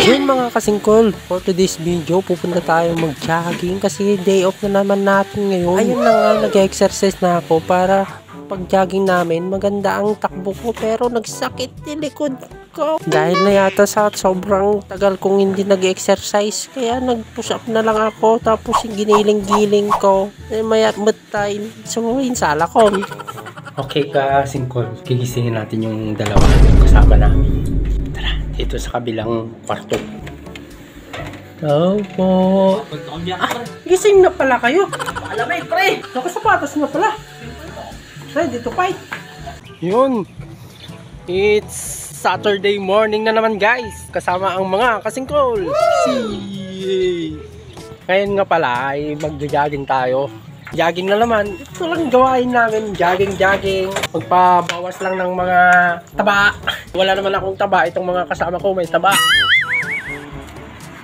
Yun mga kasingkol, for today's video, pupunta tayo mag-jogging kasi day off na naman natin ngayon. Ayun na nga, nag-exercise na ako para pag-jogging namin, maganda ang takbo ko pero nagsakit yung likod ko. Dahil na yata sa sobrang tagal kong hindi nag-exercise, kaya nag-push up na lang ako tapos yung giniling-giling ko. Mayat tayo, sumuhin sala ko. Okay kasingkol, gigisingin natin yung dalawa kasama namin. Dito sa kabilang kwarto. Opo. Gising na pala kayo. Alamay, pre. Nakasapatos na pala. Ready to fight. Yun. It's Saturday morning na naman guys. Kasama ang mga kasingkol. Ngayon nga pala ay mag-jogging tayo. Jogging na naman. Ito lang gawain namin. Jogging. Magpabawas lang ng mga taba. Wala naman akong taba. Itong mga kasama ko may taba.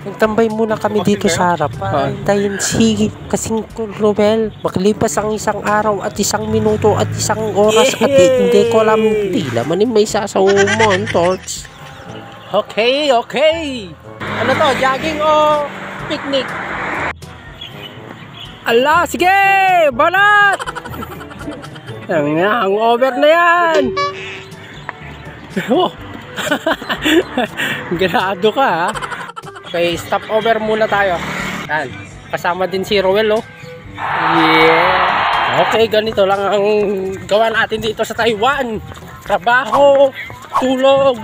Nagtambay muna kami dito sa harap. Hintayin si kasingkol Romel. Makalipas ang isang araw at isang minuto at isang oras at hindi ko alam. Hindi naman may sasawumon, torch. Okay. Ano to? Jogging o picnic? Ala, sige! Banat! Ang over na yan! Oh. Grado ka ha? Okay, stop over muna tayo. Yan. Kasama din si Roel oh. Yeah! Okay, ganito lang ang gawa natin dito sa Taiwan. Trabaho, tulog,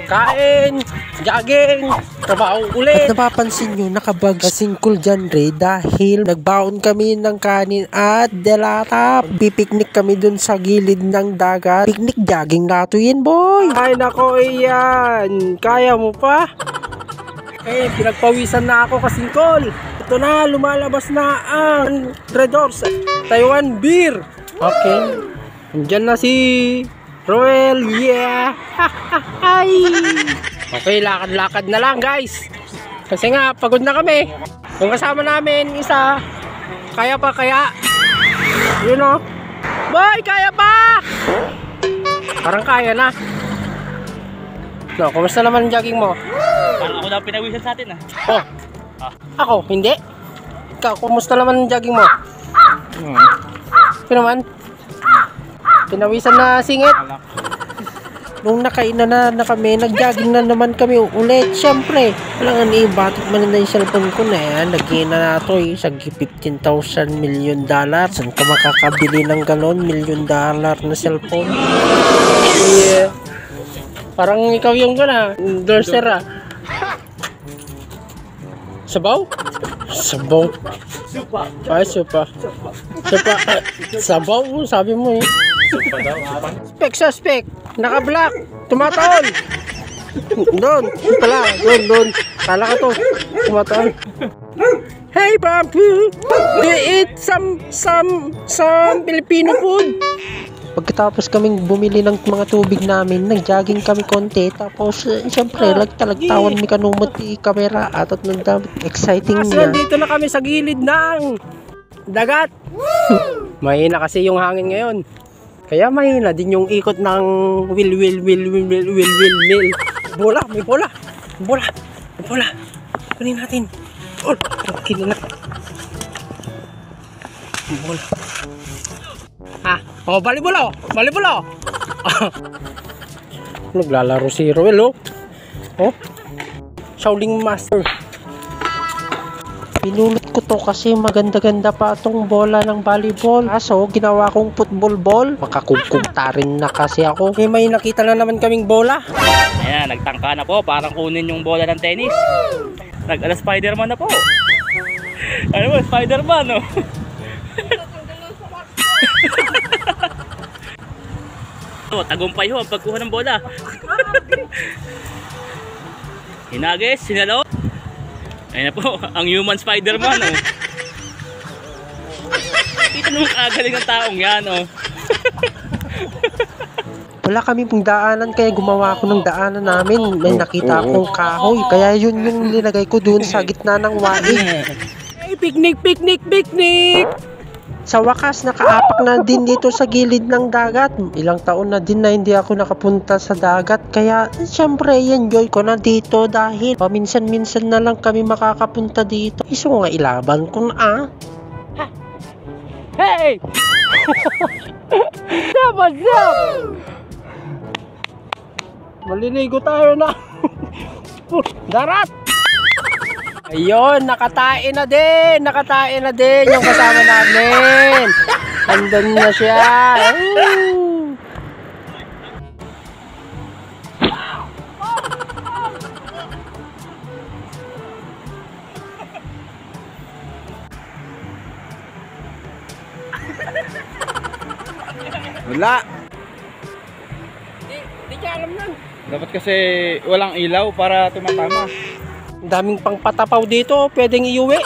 kain, jogging, trabaho ulit. At napapansin nyo, nakabag kasingkol dyan re dahil nagbaon kami ng kanin at delata. Pipiknik kami dun sa gilid ng dagat. Picnic jogging nato yun boy. Ay nako iyan, kaya mo pa? Eh, pinagpawisan na ako kasingkol. Ito na, lumalabas na ang Red Horse Taiwan beer. Okay, andyan na si Roel, yeah! Okay, lakad-lakad na lang guys. Kasi nga, pagod na kami. Yung kasama namin, isa, kaya pa kaya? Yun o. Boy, kaya pa! Parang kaya na. No, kumusta naman ang jogging mo? Parang ako daw pinawisan sa atin ah. Oh, ako, hindi? Ikaw, kumusta naman ang jogging mo? Ito naman? Pinawisan na singit. Nung nakainan na kami, nag-jogging na naman kami ulit. Siyempre, walang batik man na yung cellphone ko na yan. Lagyan na nato eh, sa $15,000 million. Saan ka makakabili ng ganon? $1 million na cellphone? Yeah. Parang ikaw yung gana, endorser ah. Sabaw? Sabaw. Ay, supa. Sabaw, sabi mo eh. Spek sa spek. Naka-black. Tumataon. Doon. Pala. Doon. Kala ka to. Tumataon. Hey, papi. Do you eat some Filipino food? Pagkatapos kaming bumili ng mga tubig namin, nag-jogging kami konti. Tapos, siyempre, lagtawan mi kanumot i kamera at nang damit. Exciting niya. Dito na kami sa gilid ng dagat. Mahina kasi yung hangin ngayon. Kaya mahina din yung ikot ng will. Bola, may bola. Kunin natin. Okay na. Bola. Oh, balibolo. Naglalaro si Roel oh. Oh. Shaolin Master. Pinulot ko to kasi maganda-ganda pa itong bola ng volleyball. Kaso, ginawa kong football ball. Makakugkugtarin na kasi ako. Eh, may nakita na naman kaming bola. Ayan, nagtangka na po. Parang kunin yung bola ng tennis. Nag-ala Spider-Man na po. Ano mo, Spider-Man oh. Oh, tagumpay ho ang pagkuha ng bola. Hinagis, sinalo. Ayan na po, ang human Spider-Man oh. Kita naman kagaling ng taong yan oh. Wala kami pong daanan kaya gumawa ako ng daanan namin. May nakita akong kahoy kaya yun yung nilagay ko dun sa gitna ng waig. Hey, picnic! Sa wakas, nakaapak na din dito sa gilid ng dagat. Ilang taon na din na hindi ako nakapunta sa dagat. Kaya, syempre, enjoy ko na dito dahil paminsan-minsan na lang kami makakapunta dito. Iso nga ilaban ko na Hey! What's up? Maliligo tayo na. Darat! Ayun, nakatae na din yung kasama namin. Andun na siya. Wala. Di ka alam nun. Dapat kasi walang ilaw para tumatama. Ang daming pang patapaw dito, pwedeng iuwi.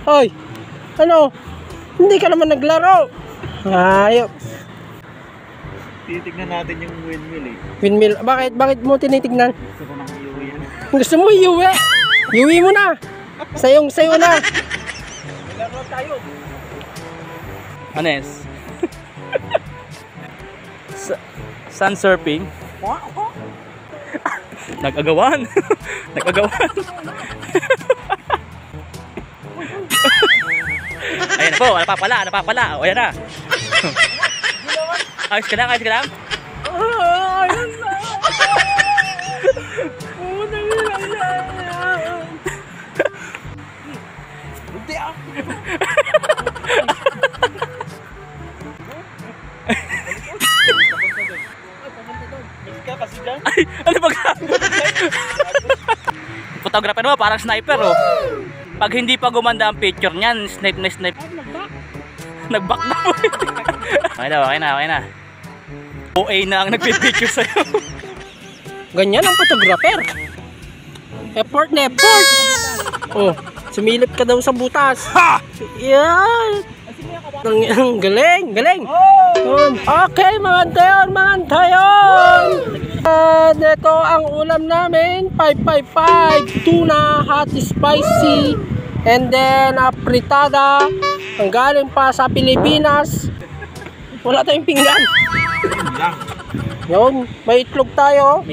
Hoy, ano? Hindi ka naman naglaro. Ayop. Titignan natin yung windmill eh. Windmill, bakit mo tinitignan? Gusto ko nang iuwi yan. Gusto mo iuwi? Iuwi mo na. Sayo na. Laro tayo. Anes. Sun surfing. Nag-agawan. Nag-agawan. Ayan na po, napapala. O, ayan na. Ayos ka lang. Ayun na. Hindi ah. Ay, ano ba? Photographer mo, parang sniper oh. Pag hindi pa gumanda ang picture niyan, snipe. Nag-back na po. Okay na. OA na ang nagpipicture sa'yo. Ganyan ang photographer. Effort. Oh, sumilip ka daw sa butas. Ha! Yan. Ang galing. Okay, mga tayon. Ito ang ulam namin, 555 tuna, hot spicy, and then apritada. Ang galing pa sa Pilipinas. Wala tayong pinggan. Yun, may itlog tayo.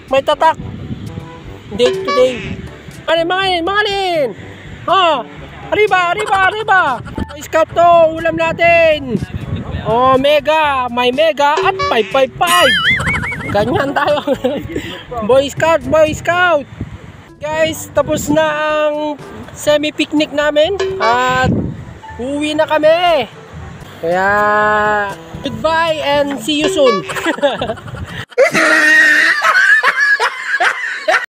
May tatak. Day to day. Mangalin. Ha, arriba. Scout to, ulam natin. May mega at 555. Ganyan tayo. Boy Scout. Guys, tapos na ang semi-picnic namin at uwi na kami. Kaya goodbye and see you soon.